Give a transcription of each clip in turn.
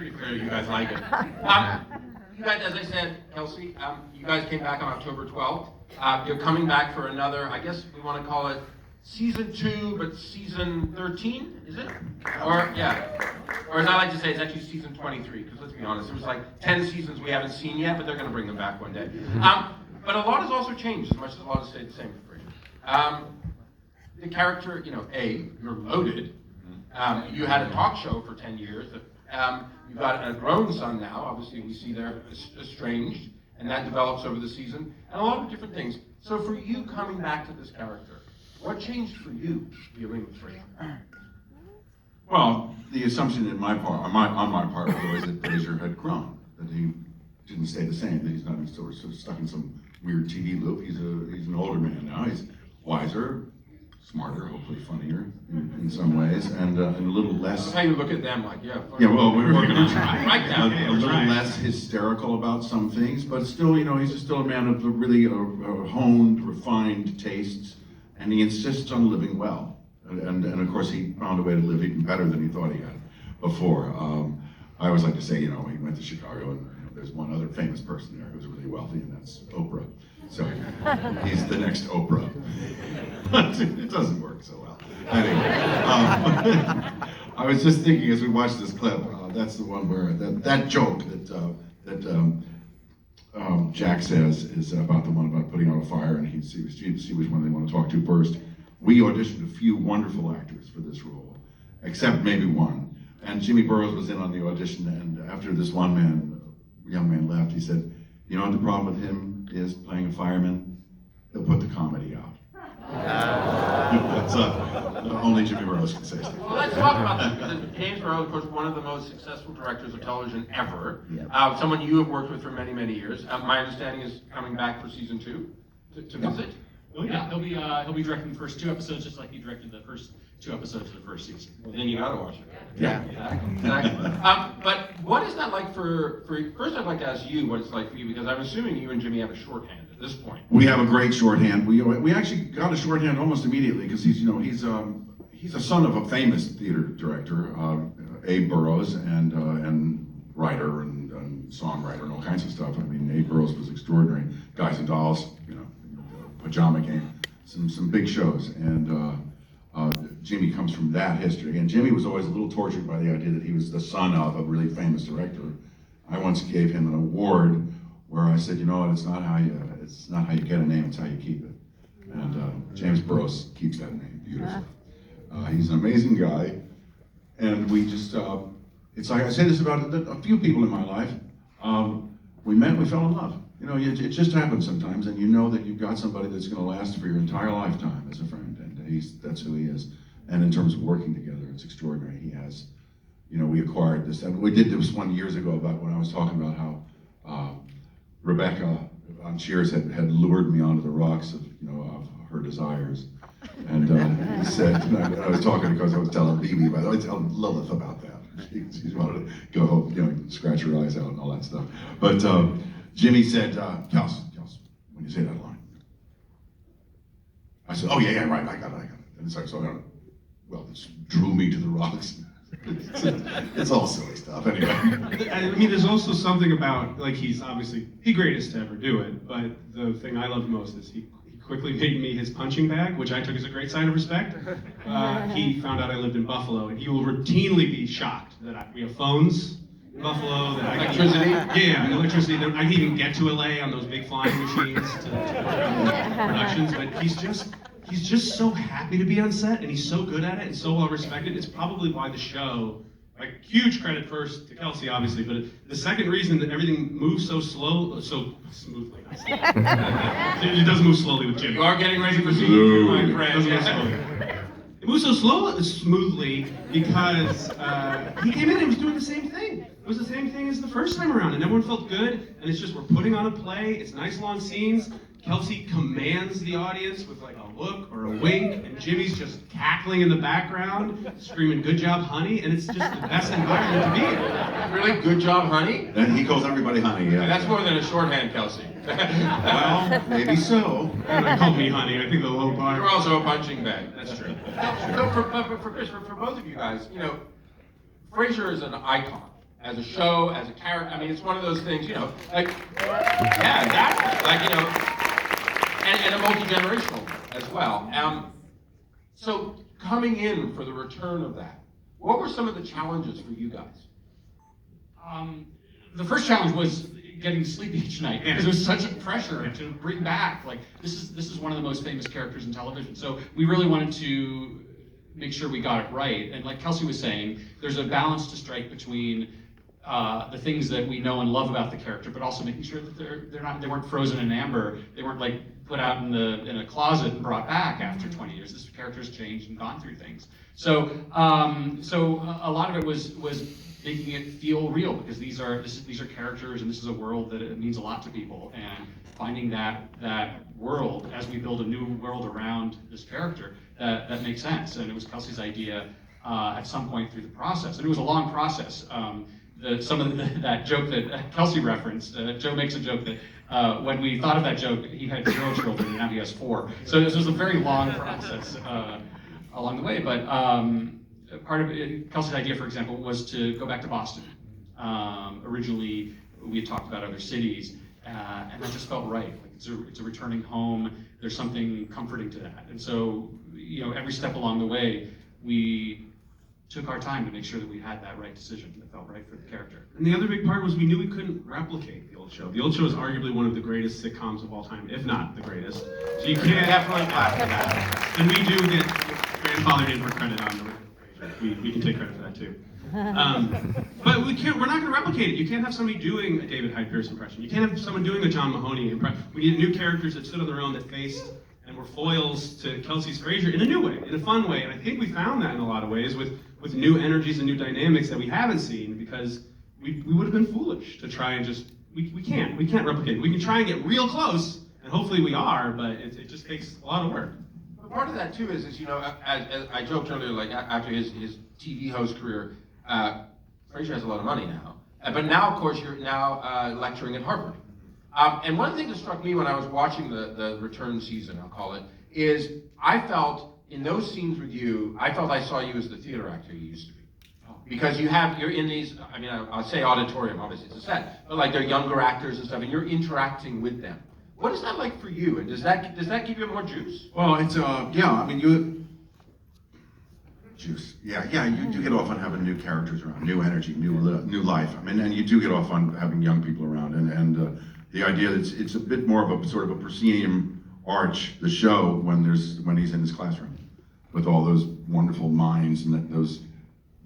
pretty clear you guys like it. You guys, as I said, Kelsey, you guys came back on October 12th. You're coming back for another, I guess we want to call it season 2, but season 13, is it? Or, yeah. Or as I like to say, it's actually season 23, because let's be honest, it was like 10 seasons we haven't seen yet, but they're going to bring them back one day. But a lot has also changed, as much as a lot has stayed the same for Frasier. The character, you know, you're loaded. You had a talk show for 10 years. You've got a grown son now. Obviously, we see they're estranged, and that develops over the season, and a lot of different things. So for you coming back to this character, what changed for you dealing with Frasier? Well, the assumption on my part was always that Frasier had grown, that he didn't stay the same, that he's not sort of stuck in some weird TV loop. He's an older man now. He's wiser, smarter, hopefully funnier in some ways, and a little less. That's how you look at them, like, yeah. Yeah, well, we're working on I like that. a little less hysterical about some things, but still, you know, he's still a man of really honed, refined tastes, and he insists on living well. And of course, he found a way to live even better than he thought he had before. I always like to say, you know, he went to Chicago, and there's one other famous person there who's really wealthy, and that's Oprah. So he's the next Oprah. It doesn't work so well. Anyway, I was just thinking as we watched this clip, that's the one where that joke that Jack says is about the one about putting out a fire, and he'd see which one they want to talk to first. We auditioned a few wonderful actors for this role, except maybe one. And Jimmy Burrows was in on the audition, and after this young man left, he said, "You know what the problem with him is playing a fireman? He'll put the comedy out." That's only Jimmy Burrows can say. Well, let's talk about that, because James Burrows, of course, one of the most successful directors of television ever. Yep. Someone you have worked with for many, many years. My understanding is coming back for season 2 to visit. Oh yeah, he'll be directing the first 2 episodes, just like he directed the first 2 episodes of the first season. Well, then you gotta watch it. Yeah. Exactly. But what is that like for first I'd like to ask you what it's like for you, because I'm assuming you and Jimmy have a shorthand at this point. We have a great shorthand. We actually got a shorthand almost immediately because he's a son of a famous theater director, Abe Burrows, and writer and songwriter and all kinds of stuff. I mean, Abe Burrows was extraordinary. Guys and Dolls, you know, Pajama Game, some big shows, and Jimmy comes from that history. And Jimmy was always a little tortured by the idea that he was the son of a really famous director. I once gave him an award where I said, you know what, it's not how you get a name, it's how you keep it. And James Burrows keeps that name beautifully. He's an amazing guy, and we just, it's like I say this about a few people in my life. We met, we fell in love. You know, it just happens sometimes, and you know that you've got somebody that's going to last for your entire lifetime as a friend, and that's who he is. And in terms of working together, it's extraordinary. He has, you know, we acquired this, and we did this one years ago about when I was talking about how Rebecca on Cheers had lured me onto the rocks of her desires. And he said, I was talking because I was telling Bibi about it, I was telling Lilith about that. She wanted to go home, you know, scratch her eyes out and all that stuff. But Jimmy said, Kelsey, when you say that line. I said, oh yeah, right, I got it. And it's like, well, this drew me to the rocks. It's all silly stuff, anyway. I mean, there's also something about, like, he's obviously the greatest to ever do it, but the thing I loved most is he quickly made me his punching bag, which I took as a great sign of respect. He found out I lived in Buffalo, and he will routinely be shocked that we have phones in Buffalo, that I can electricity. I can even get to LA on those big flying machines to productions, but he's just so happy to be on set, and he's so good at it and so well respected. It's probably why the show, like, huge credit first to Kelsey, obviously, but the second reason that everything moves so smoothly. It does move slowly with Jimmy. You are getting ready for season 2, my friend. It moves so smoothly because he came in and was doing the same thing. It was the same thing as the first time around, and everyone felt good, and it's just, we're putting on a play, it's nice long scenes. Kelsey commands the audience with like a look or a wink, and Jimmy's just cackling in the background, screaming, "Good job, honey," and it's just the best environment to be in. Really? Good job, honey? And he calls everybody honey, yeah. That's more than a shorthand, Kelsey. Well, maybe so. They called me honey, I think the low bar. You're also a punching bag. That's true. So for Chris, for both of you guys, you know, Frasier is an icon. as a show, as a character. I mean, it's one of those things, you know, like, yeah, exactly. Like, you know, and a multi-generational as well. So coming in for the return of that, what were some of the challenges for you guys? The first challenge was getting to sleep each night because it was such a pressure to bring back, like, this is one of the most famous characters in television. So we really wanted to make sure we got it right. And like Kelsey was saying, there's a balance to strike between the things that we know and love about the character, but also making sure that they weren't frozen in amber. They weren't like put out in a closet and brought back after 20 years. This character's changed and gone through things. So a lot of it was making it feel real, because these are characters, and this is a world that it means a lot to people, and finding that world as we build a new world around this character that makes sense. And it was Kelsey's idea at some point through the process, and it was a long process. That joke that Kelsey referenced, Joe makes a joke that when we thought of that joke, he had 0 children, and now he has 4. So this was a very long process along the way. But part of it, Kelsey's idea, for example, was to go back to Boston. Originally, we had talked about other cities, and that just felt right. Like it's a returning home. There's something comforting to that. And so, you know, every step along the way, we took our time to make sure that we had that right decision that felt right for the character. And the other big part was we knew we couldn't replicate the old show. The old show is arguably one of the greatest sitcoms of all time, if not the greatest. So you can't Definitely clap for that. And we do get grandfathered in for credit on the Frasier. We can take credit for that too. But we're not going to replicate it. You can't have somebody doing a David Hyde Pierce impression. You can't have someone doing a John Mahoney impression. We need new characters that stood on their own, that faced and were foils to Kelsey's Frasier in a new way, in a fun way. And I think we found that in a lot of ways with new energies and new dynamics that we haven't seen, because we would have been foolish to try and just, we can't replicate it. We can try and get real close, and hopefully we are, but it just takes a lot of work. But part of that too is you know, as I joked earlier, like after his TV host career, Frasier has a lot of money now. But now, of course, you're now lecturing at Harvard. And one thing that struck me when I was watching the return season, I'll call it, is I felt in those scenes with you, I felt I saw you as the theater actor you used to be. Because you're in these, I mean, I'll say auditorium, obviously it's a set, but like they're younger actors and stuff, and you're interacting with them. What is that like for you? And does that give you more juice? Well, it's yeah. I mean, juice. Yeah. You do get off on having new characters around, new energy, new life. I mean, and you do get off on having young people around, and the idea that it's a bit more of a sort of a proscenium arch, the show, when he's in his classroom with all those wonderful minds, and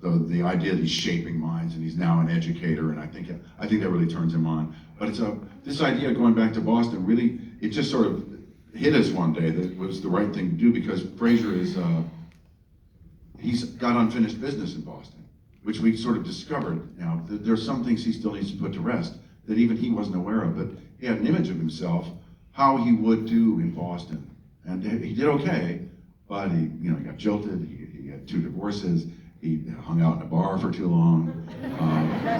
the idea that he's shaping minds, and he's now an educator, and I think that really turns him on. But it's this idea of going back to Boston, really, it just sort of hit us one day that it was the right thing to do, because Frasier is he's got unfinished business in Boston, which we sort of discovered. Now there's some things he still needs to put to rest that even he wasn't aware of, but he had an image of himself how he would do in Boston, and he did okay, but he got jilted. He had 2 divorces. He hung out in a bar for too long.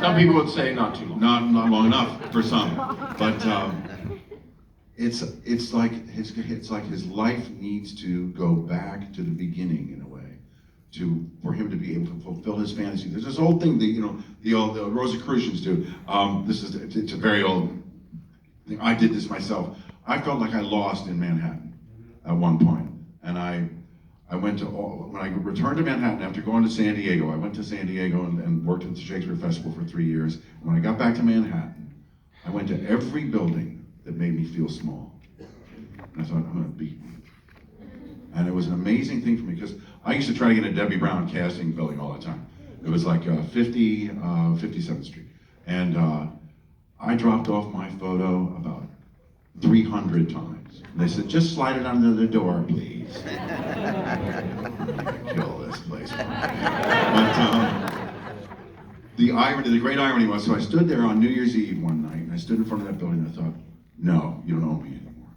Some people would say not too long. Not long enough for some, but it's like his life needs to go back to the beginning in a way, for him to be able to fulfill his fantasy. There's this old thing that the Rosicrucians do. It's a very old thing. I did this myself. I felt like I lost in Manhattan at one point, and when I returned to Manhattan after going to San Diego, I went to San Diego and worked at the Shakespeare Festival for 3 years. When I got back to Manhattan, I went to every building that made me feel small. And I thought, I'm going to beat me. And it was an amazing thing for me, because I used to try to get a Debbie Brown casting building all the time. It was like 57th Street. And I dropped off my photo about 300 times. And they said, just slide it under the door, please. Kill this place. But the great irony was, so I stood there on New Year's Eve one night, and I stood in front of that building, and I thought, no, you don't own me anymore.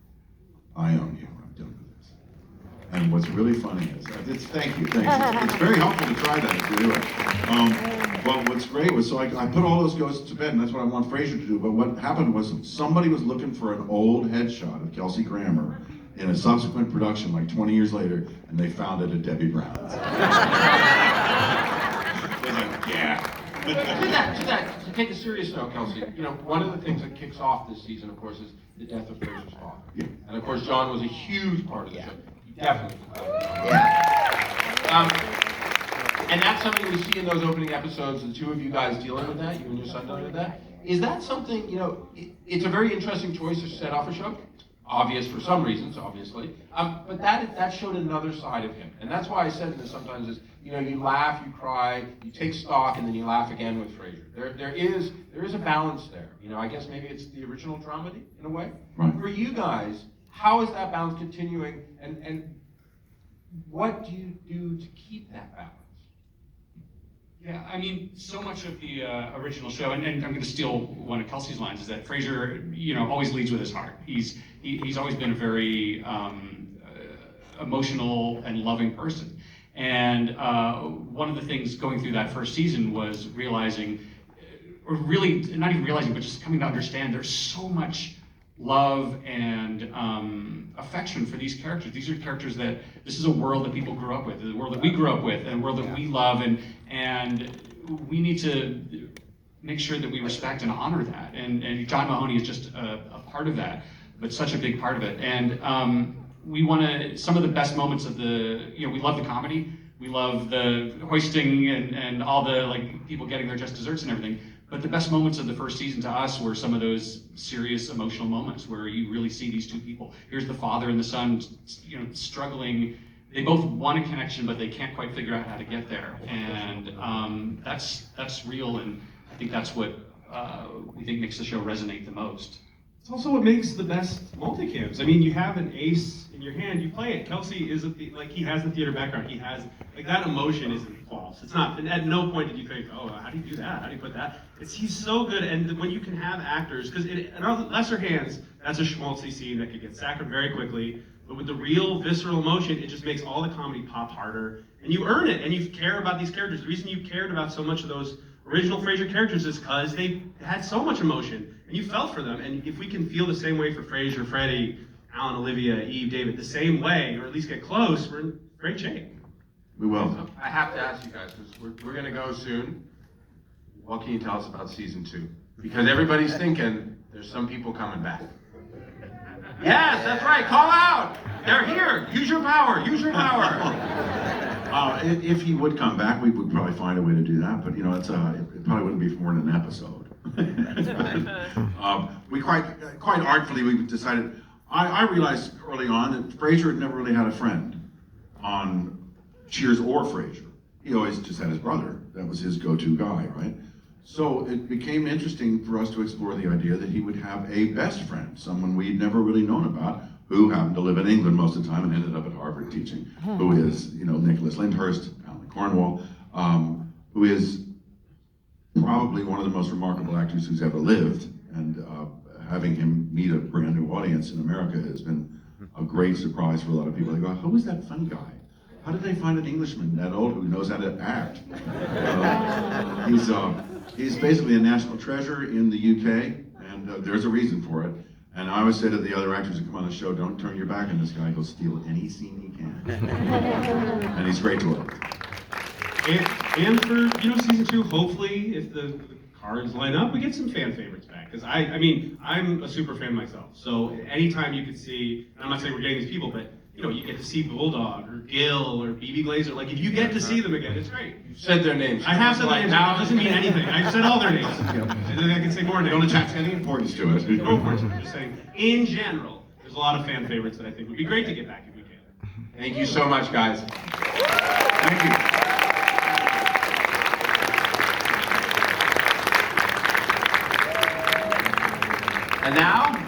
I own you. I'm done with this. And what's really funny is, thanks. It's very helpful to try that if you do it. But what's great was, so I put all those ghosts to bed, and that's what I want Frasier to do. But what happened was, somebody was looking for an old headshot of Kelsey Grammer in a subsequent production like 20 years later, and they found it at Debbie Brown's. It was like, yeah. To that take a serious note, Kelsey, one of the things that kicks off this season, of course, is the death of Frasier's father. Yeah. And of course, John was a huge part of the show. He definitely. And that's something we see in those opening episodes, the two of you guys dealing with that, you and your son dealing with that. Is that something, it's a very interesting choice to set off a show. Obvious for some reasons, obviously. But that showed another side of him. And that's why I said this sometimes is, you laugh, you cry, you take stock, and then you laugh again with Frasier. There is a balance there. I guess maybe it's the original dramedy in a way. Right. For you guys, how is that balance continuing, and what do you do to keep that balance? Yeah, I mean, so much of the original show, and I'm going to steal one of Kelsey's lines, is that Frasier, always leads with his heart. He's always been a very emotional and loving person. And one of the things going through that first season was realizing, or really not even realizing, but just coming to understand there's so much love and affection for these characters. These are characters that, this is a world that people grew up with, the world that we grew up with, and a world that we love, and we need to make sure that we respect and honor that. And John Mahoney is just a part of that, but such a big part of it. And we want to, some of the best moments of the, we love the comedy, we love the hoisting and all the people getting their just desserts and everything. But the best moments of the first season to us were some of those serious emotional moments where you really see these two people. Here's the father and the son, struggling. They both want a connection, but they can't quite figure out how to get there. And that's real, and I think that's what we think makes the show resonate the most. It's also what makes the best multicams. I mean, you have an ace in your hand, you play it. Kelsey is he has the theater background. He has that emotion isn't false. It's not. And at no point did you think, oh, how do you do that? How do you put that? He's so good. And when you can have actors, because in lesser hands, that's a schmaltzy scene that could get saccharine very quickly. But with the real visceral emotion, it just makes all the comedy pop harder. And you earn it, and you care about these characters. The reason you cared about so much of those original Frasier characters is because they had so much emotion, and you felt for them. And if we can feel the same way for Frasier, Freddie, Alan, Olivia, Eve, David, the same way, or at least get close, we're in great shape. We will. I have to ask you guys, because we're going to go soon. What can you tell us about season 2? Because everybody's thinking there's some people coming back. Yes, that's right. Call out. They're here. Use your power. Use your power. If he would come back, we would probably find a way to do that. But it probably wouldn't be for more than an episode. We quite artfully we decided. I realized early on that Frasier had never really had a friend on Cheers or Frasier. He always just had his brother. That was his go-to guy, right? So it became interesting for us to explore the idea that he would have a best friend, someone we'd never really known about, who happened to live in England most of the time and ended up at Harvard teaching, who is, Nicholas Lyndhurst, Alan Cornwall, who is probably one of the most remarkable actors who's ever lived, and having him meet a brand new audience in America has been a great surprise for a lot of people. They go, who is that funny guy? How did they find an Englishman that old who knows how to act? He's basically a national treasure in the UK, and there's a reason for it. And I always say to the other actors who come on the show, don't turn your back on this guy. He'll steal any scene he can. And he's great to work with. And for season 2, hopefully, if the cards line up, we get some fan favorites back. Because I'm a super fan myself. So anytime you could see, and I'm not saying we're getting these people, but you get to see Bulldog or Gil or BB Glazer. If you get to see them again, it's great. You said their names. I have said their names. It doesn't mean anything. I've said all their names. And then I can say more names. Don't attach any importance to it. No importance. I'm just saying, in general, there's a lot of fan favorites that I think would be great to get back if we can. Thank you so much, guys. Thank you. And now,